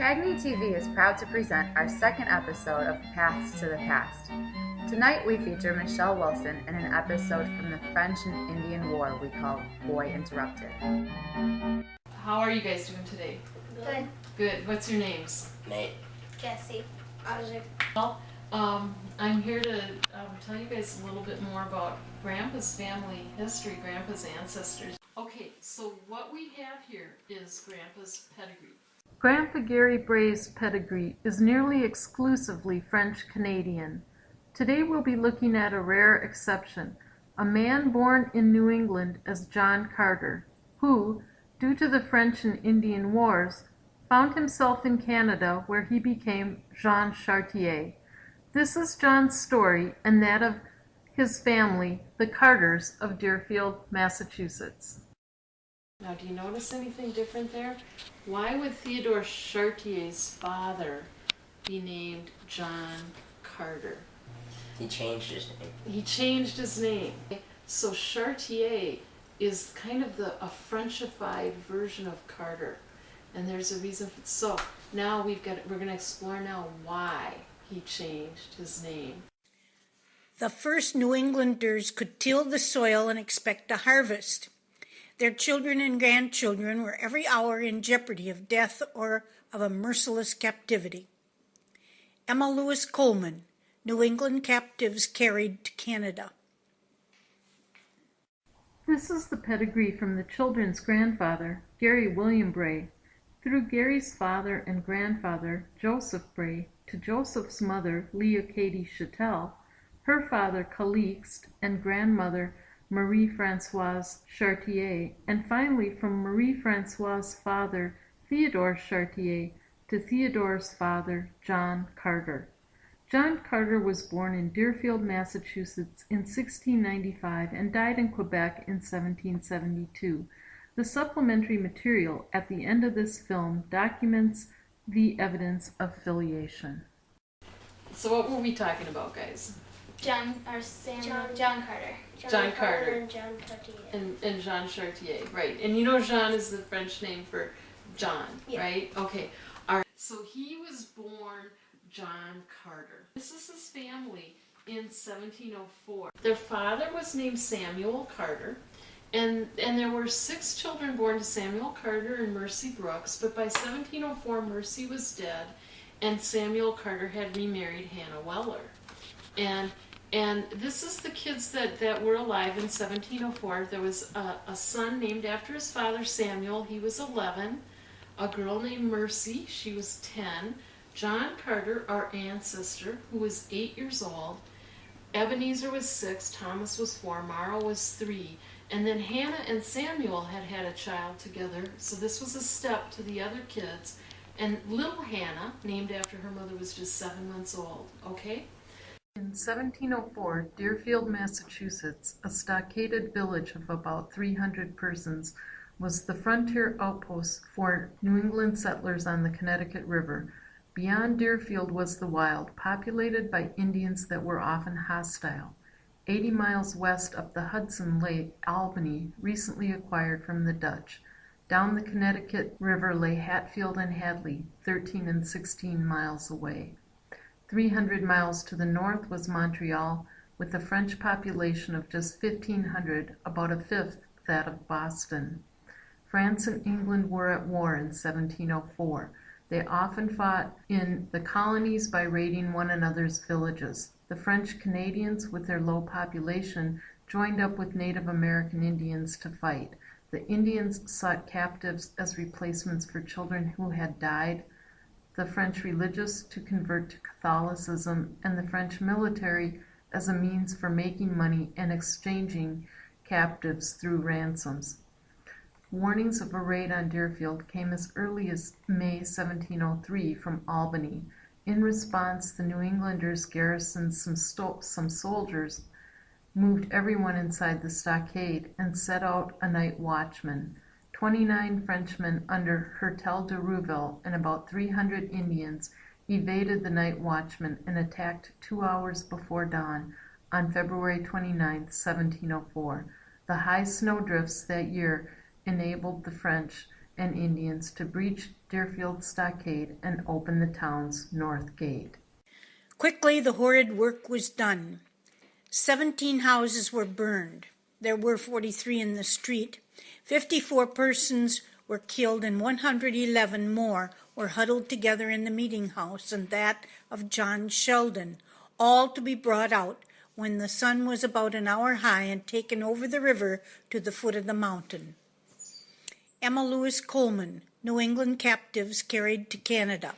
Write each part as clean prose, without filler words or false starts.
Agni TV is proud to present our second episode of Paths to the Past. Tonight we feature Michelle Wilson in an episode from the French and Indian War we call Boy Interrupted. How are you guys doing today? Good. Good. What's your names? Nate. Cassie. Isaac. Well, I'm here to tell you guys a little bit more about Grandpa's family history, Grandpa's ancestors. Okay, so what we have here is Grandpa's pedigree. Grandpa Gary Bray's pedigree is nearly exclusively French-Canadian. Today we'll be looking at a rare exception, a man born in New England as John Carter, who, due to the French and Indian Wars, found himself in Canada where he became Jean Chartier. This is John's story and that of his family, the Carters of Deerfield, Massachusetts. Now, do you notice anything different there? Why would Theodore Chartier's father be named John Carter? He changed his name. He changed his name. So Chartier is kind of a Frenchified version of Carter. And there's a reason for it. So now we're going to explore now why he changed his name. The first New Englanders could till the soil and expect a harvest. Their children and grandchildren were every hour in jeopardy of death or of a merciless captivity. Emma Lewis Coleman, New England captives carried to Canada. This is the pedigree from the children's grandfather, Gary William Bray, through Gary's father and grandfather, Joseph Bray, to Joseph's mother, Leah Katie Chattel, her father, Calixte, and grandmother, Marie-Françoise Chartier, and finally from Marie-Françoise's father, Theodore Chartier, to Theodore's father, John Carter. John Carter was born in Deerfield, Massachusetts in 1695 and died in Quebec in 1772. The supplementary material at the end of this film documents the evidence of filiation. So what were we talking about, guys? John Carter. John Carter. And Jean Chartier. And Jean Chartier, right. And you know Jean is the French name for John, yeah. Right? Okay. All right. So he was born John Carter. This is his family in 1704. Their father was named Samuel Carter, and there were 6 children born to Samuel Carter and Mercy Brooks, but by 1704 Mercy was dead, and Samuel Carter had remarried Hannah Weller. And this is the kids that were alive in 1704. There was a son named after his father, Samuel. He was 11. A girl named Mercy. She was 10. John Carter, our ancestor, who was 8 years old. Ebenezer was 6. Thomas was 4. Mara was 3. And then Hannah and Samuel had a child together. So this was a step to the other kids. And little Hannah, named after her mother, was just 7 months old. Okay? In 1704, Deerfield, Massachusetts, a stockaded village of about 300 persons, was the frontier outpost for New England settlers on the Connecticut River. Beyond Deerfield was the wild, populated by Indians that were often hostile. 80 miles west up the Hudson lay Albany, recently acquired from the Dutch. Down the Connecticut River lay Hatfield and Hadley, 13 and 16 miles away. 300 miles to the north was Montreal, with a French population of just 1,500, about a fifth that of Boston. France and England were at war in 1704. They often fought in the colonies by raiding one another's villages. The French Canadians, with their low population, joined up with Native American Indians to fight. The Indians sought captives as replacements for children who had died, the French religious to convert to Catholicism, and the French military as a means for making money and exchanging captives through ransoms. Warnings of a raid on Deerfield came as early as May 1703 from Albany. In response, the New Englanders garrisoned some soldiers, moved everyone inside the stockade, and set out a night watchman. 29 Frenchmen under Hertel de Rouville and about 300 Indians evaded the night watchman and attacked 2 hours before dawn on February 29, 1704. The high snowdrifts that year enabled the French and Indians to breach Deerfield stockade and open the town's north gate. Quickly, the horrid work was done. 17 houses were burned. There were 43 in the street. 54 persons were killed and 111 more were huddled together in the meeting house and that of John Sheldon, all to be brought out when the sun was about an hour high and taken over the river to the foot of the mountain. Emma Lewis Coleman, New England captives carried to Canada.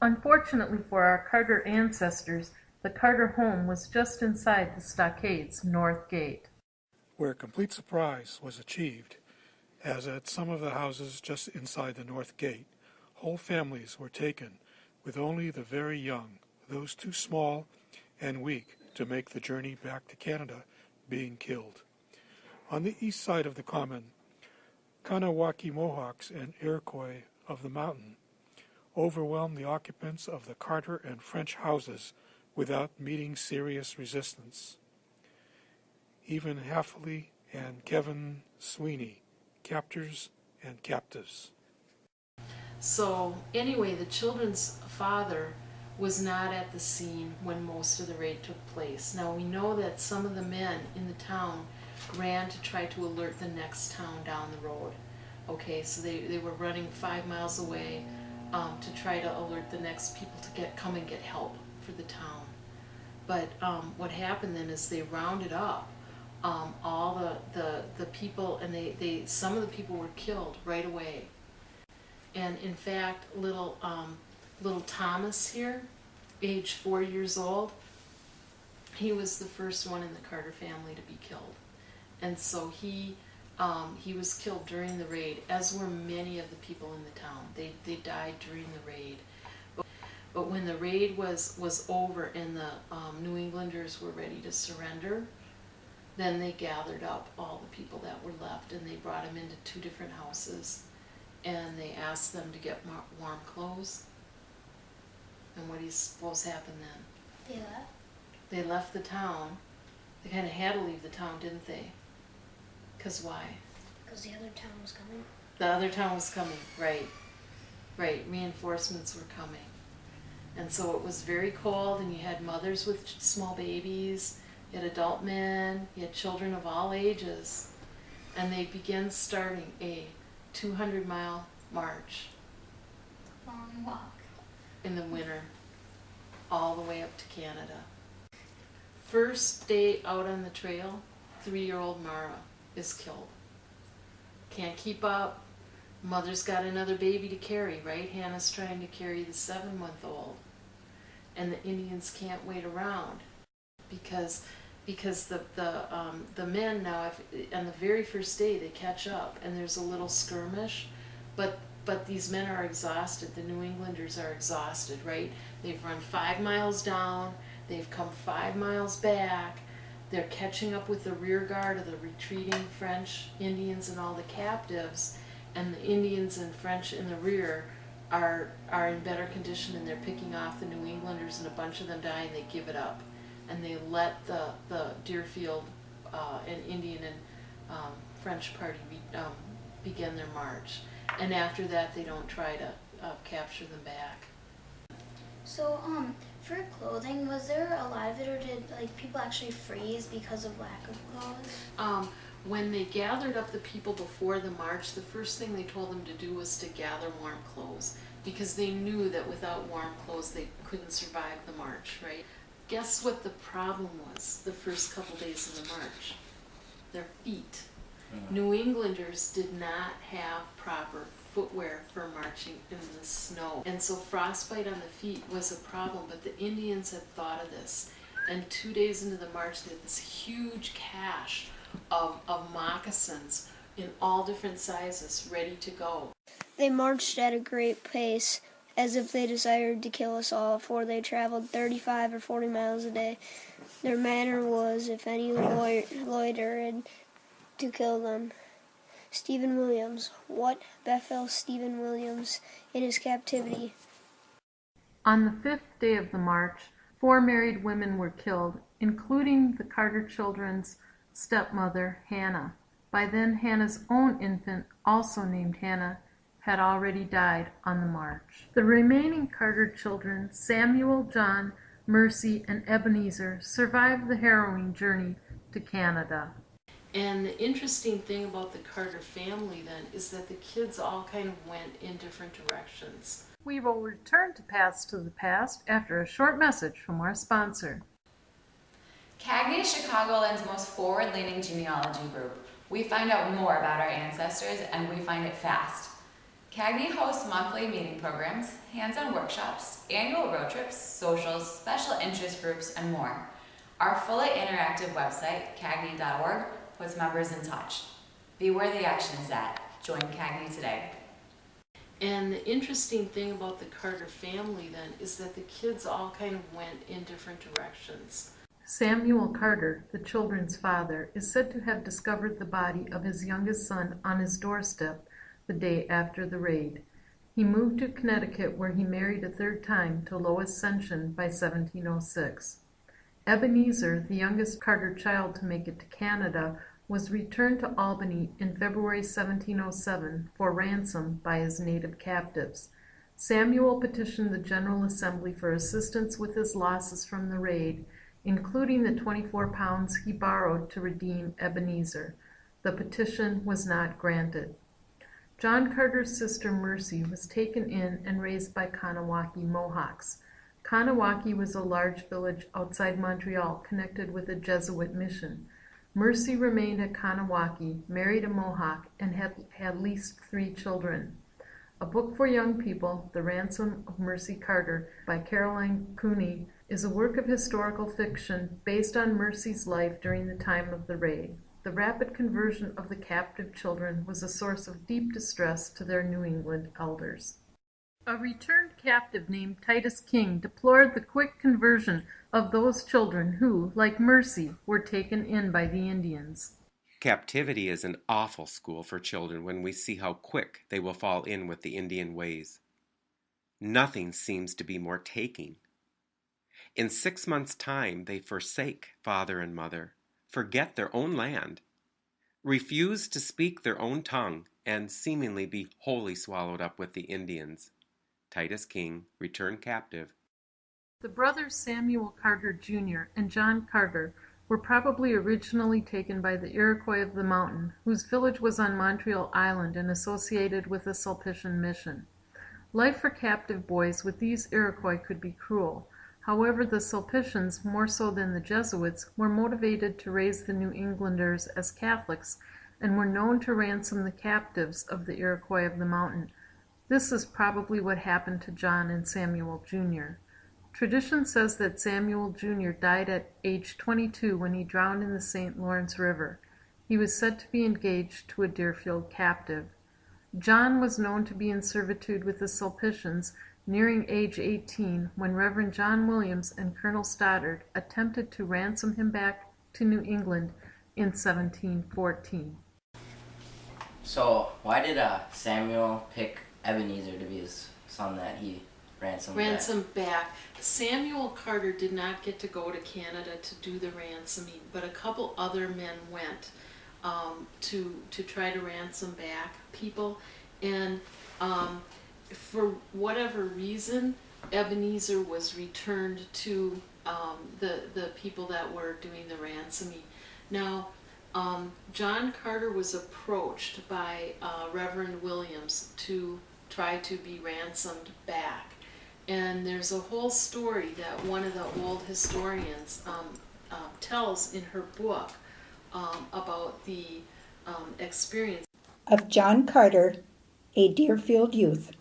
Unfortunately for our Carter ancestors, the Carter home was just inside the stockade's north gate, where complete surprise was achieved, as at some of the houses just inside the north gate, whole families were taken, with only the very young, those too small and weak to make the journey back to Canada, being killed. On the east side of the common, Kanawaki Mohawks and Iroquois of the mountain overwhelmed the occupants of the Carter and French houses without meeting serious resistance. Even Haffley and Kevin Sweeney, captors and captives. So anyway, the children's father was not at the scene when most of the raid took place. Now we know that some of the men in the town ran to try to alert the next town down the road. Okay, so they were running 5 miles away to try to alert the next people to come and get help for the town. But what happened then is they rounded up all the people, and some of the people were killed right away. And in fact, little Thomas here, age 4 years old, he was the first one in the Carter family to be killed. And so he was killed during the raid, as were many of the people in the town. They died during the raid. But when the raid was over and the New Englanders were ready to surrender, then they gathered up all the people that were left and they brought them into 2 different houses and they asked them to get warm clothes. And what do you suppose happened then? They left? They left the town. They kind of had to leave the town, didn't they? Because why? Because the other town was coming. The other town was coming, right. Right, reinforcements were coming. And so it was very cold, and you had mothers with small babies, you had adult men, you had children of all ages. And they began starting a 200-mile march Long walk. in the winter, all the way up to Canada. First day out on the trail, 3-year-old Mara is killed. Can't keep up. Mother's got another baby to carry, right? Hannah's trying to carry the 7-month-old. And the Indians can't wait around because the men now, on the very first day, they catch up and there's a little skirmish, but these men are exhausted. The New Englanders are exhausted, right? They've run 5 miles down, they've come 5 miles back, they're catching up with the rear guard of the retreating French Indians and all the captives, and the Indians and French in the rear are in better condition, and they're picking off the New Englanders, and a bunch of them die and they give it up. And they let the Deerfield and Indian and French party begin their march. And after that, they don't try to capture them back. So, for clothing, was there a lot of it, or did people actually freeze because of lack of clothes? When they gathered up the people before the march, the first thing they told them to do was to gather warm clothes, because they knew that without warm clothes they couldn't survive the march, right? Guess what the problem was the first couple days of the march? Their feet. New Englanders did not have proper footwear for marching in the snow. And so frostbite on the feet was a problem, but the Indians had thought of this. And 2 days into the march, they had this huge cache of moccasins in all different sizes ready to go. They marched at a great pace, as if they desired to kill us all, for they traveled 35 or 40 miles a day. Their manner was, if any loitered, to kill them. Stephen Williams. What befell Stephen Williams in his captivity? On the 5th day of the march, 4 married women were killed, including the Carter children's stepmother, Hannah, By then, Hannah's own infant, also named Hannah, had already died on the march. The remaining Carter children, Samuel, John, Mercy, and Ebenezer, survived the harrowing journey to Canada. And the interesting thing about the Carter family then is that the kids all kind of went in different directions. We will return to Paths to the Past after a short message from our sponsor. CAGNY is Chicagoland's most forward-leaning genealogy group. We find out more about our ancestors, and we find it fast. CAGNY hosts monthly meeting programs, hands-on workshops, annual road trips, socials, special interest groups, and more. Our fully interactive website, cagny.org, puts members in touch. Be where the action is at. Join CAGNY today. And the interesting thing about the Carter family then is that the kids all kind of went in different directions. Samuel Carter, the children's father, is said to have discovered the body of his youngest son on his doorstep the day after the raid. He moved to Connecticut, where he married a third time to Lois Sension by 1706. Ebenezer, the youngest Carter child to make it to Canada, was returned to Albany in February 1707 for ransom by his native captives. Samuel petitioned the General Assembly for assistance with his losses from the raid, including the 24 pounds he borrowed to redeem Ebenezer. The petition was not granted. John Carter's sister Mercy was taken in and raised by Kanawaki Mohawks. Kanawaki was a large village outside Montreal connected with a Jesuit mission. Mercy remained at Kanawaki, married a Mohawk, and had at least 3 children. A book for young people, The Ransom of Mercy Carter, by Caroline Cooney, is a work of historical fiction based on Mercy's life during the time of the raid. The rapid conversion of the captive children was a source of deep distress to their New England elders. A returned captive named Titus King deplored the quick conversion of those children who, like Mercy, were taken in by the Indians. Captivity is an awful school for children when we see how quick they will fall in with the Indian ways. Nothing seems to be more taking. In 6 months' time, they forsake father and mother, forget their own land, refuse to speak their own tongue, and seemingly be wholly swallowed up with the Indians. Titus King, returned captive. The brothers Samuel Carter Jr. and John Carter were probably originally taken by the Iroquois of the mountain, whose village was on Montreal Island and associated with the Sulpician mission. Life for captive boys with these Iroquois could be cruel. However, the Sulpicians, more so than the Jesuits, were motivated to raise the New Englanders as Catholics and were known to ransom the captives of the Iroquois of the mountain. This is probably what happened to John and Samuel Jr. Tradition says that Samuel Jr. died at age 22 when he drowned in the St. Lawrence River. He was said to be engaged to a Deerfield captive. John was known to be in servitude with the Sulpicians, nearing age 18 when Reverend John Williams and Colonel Stoddard attempted to ransom him back to New England in 1714. So, why did Samuel pick Ebenezer to be his son that he ransomed back? Samuel Carter did not get to go to Canada to do the ransoming, but a couple other men went to try to ransom back people, and for whatever reason, Ebenezer was returned to the people that were doing the ransoming. Now, John Carter was approached by Reverend Williams to try to be ransomed back. And there's a whole story that one of the old historians tells in her book about the experience of John Carter, a Deerfield youth.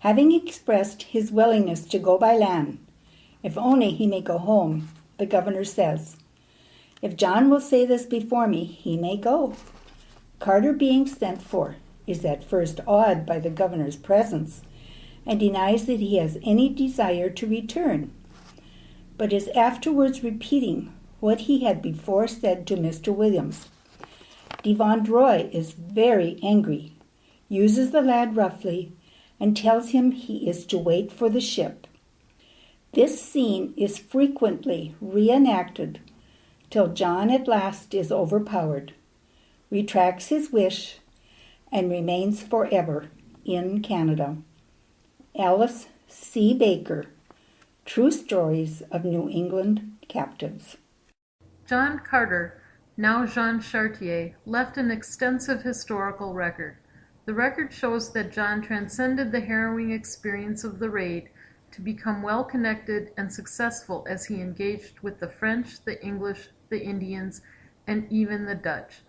Having expressed his willingness to go by land, if only he may go home, the governor says, "If John will say this before me, he may go." Carter, being sent for, is at first awed by the governor's presence and denies that he has any desire to return, but is afterwards repeating what he had before said to Mr. Williams. Devon Roy is very angry, uses the lad roughly, and tells him he is to wait for the ship. This scene is frequently reenacted till John at last is overpowered. retracts his wish, and remains forever in Canada. Alice C. Baker, True Stories of New England Captives. John Carter, now Jean Chartier, left an extensive historical record. The record shows that John transcended the harrowing experience of the raid to become well-connected and successful as he engaged with the French, the English, the Indians, and even the Dutch.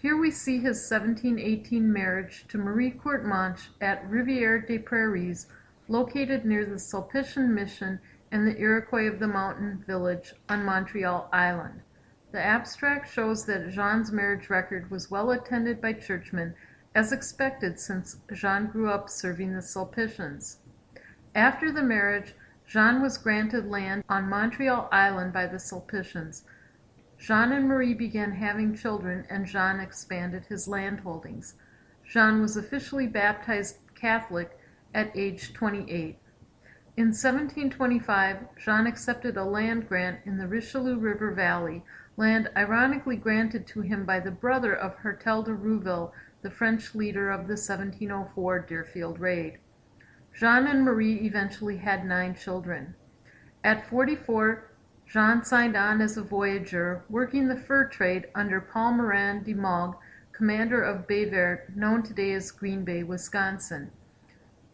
Here we see his 1718 marriage to Marie Courtemanche at Rivière des Prairies, located near the Sulpician Mission and the Iroquois of the Mountain Village on Montreal Island. The abstract shows that Jean's marriage record was well attended by churchmen, as expected since Jean grew up serving the Sulpicians. After the marriage, Jean was granted land on Montreal Island by the Sulpicians. Jean and Marie began having children, and Jean expanded his land holdings. Jean was officially baptized Catholic at age 28. In 1725, Jean accepted a land grant in the Richelieu River Valley, land ironically granted to him by the brother of Hertel de Rouville, the French leader of the 1704 Deerfield raid. Jean and Marie eventually had 9 children. At 44, Jean signed on as a voyageur, working the fur trade under Paul Morin de Mogue, commander of Baie Verte, known today as Green Bay, Wisconsin.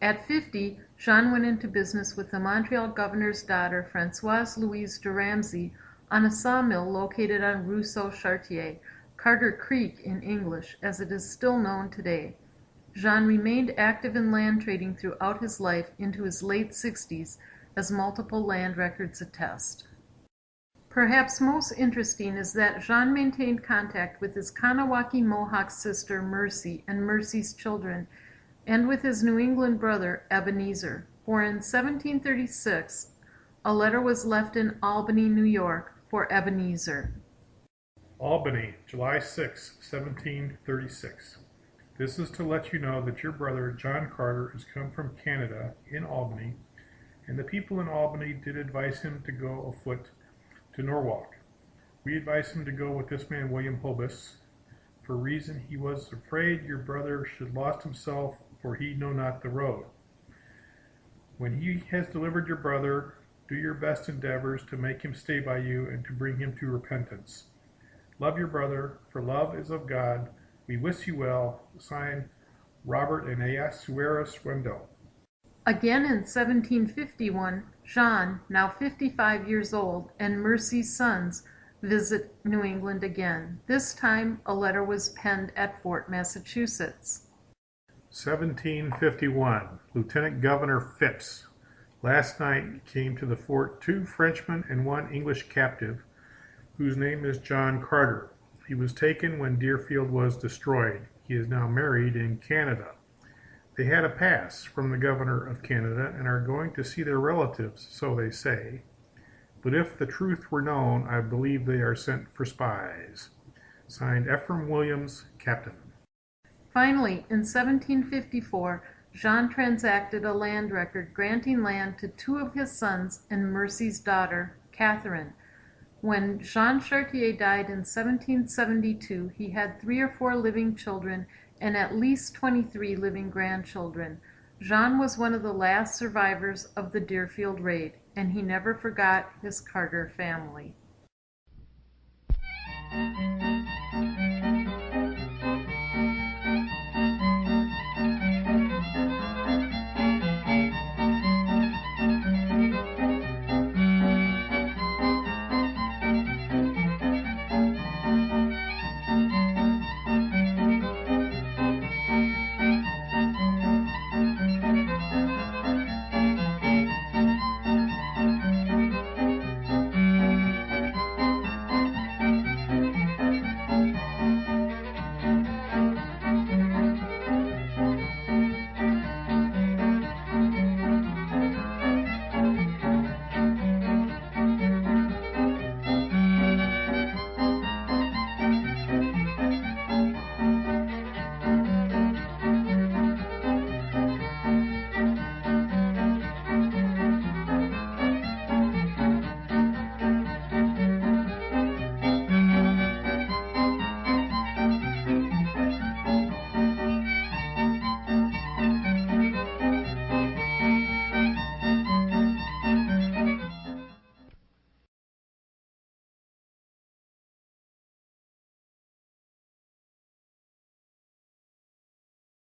At 50, Jean went into business with the Montreal governor's daughter, Françoise Louise de Ramsay, on a sawmill located on Ruisseau Chartier, Carter Creek in English, as it is still known today. Jean remained active in land trading throughout his life into his late 60s, as multiple land records attest. Perhaps most interesting is that Jean maintained contact with his Kanawaki Mohawk sister Mercy and Mercy's children, and with his New England brother Ebenezer, for in 1736 a letter was left in Albany, New York, for Ebenezer. Albany, July 6, 1736. This is to let you know that your brother John Carter has come from Canada in Albany, and the people in Albany did advise him to go afoot to Norwalk. We advise him to go with this man William Hobus, for reason he was afraid your brother should lost himself, for he know not the road. When he has delivered your brother, do your best endeavors to make him stay by you and to bring him to repentance. Love your brother, for love is of God. We wish you well. Signed, Robert and Ahasuerus Wendell. Again in 1751, Jean, now 55 years old, and Mercy's sons visit New England again. This time, a letter was penned at Fort Massachusetts. 1751, Lieutenant Governor Phipps. Last night came to the fort 2 Frenchmen and 1 English captive, whose name is John Carter. He was taken when Deerfield was destroyed. He is now married in Canada. They had a pass from the governor of Canada and are going to see their relatives, so they say. But if the truth were known, I believe they are sent for spies. Signed, Ephraim Williams, Captain. Finally, in 1754, Jean transacted a land record granting land to 2 of his sons and Mercy's daughter, Catherine. When Jean Chartier died in 1772, he had 3 or 4 living children and at least 23 living grandchildren. Jean was one of the last survivors of the Deerfield raid, and he never forgot his Carter family.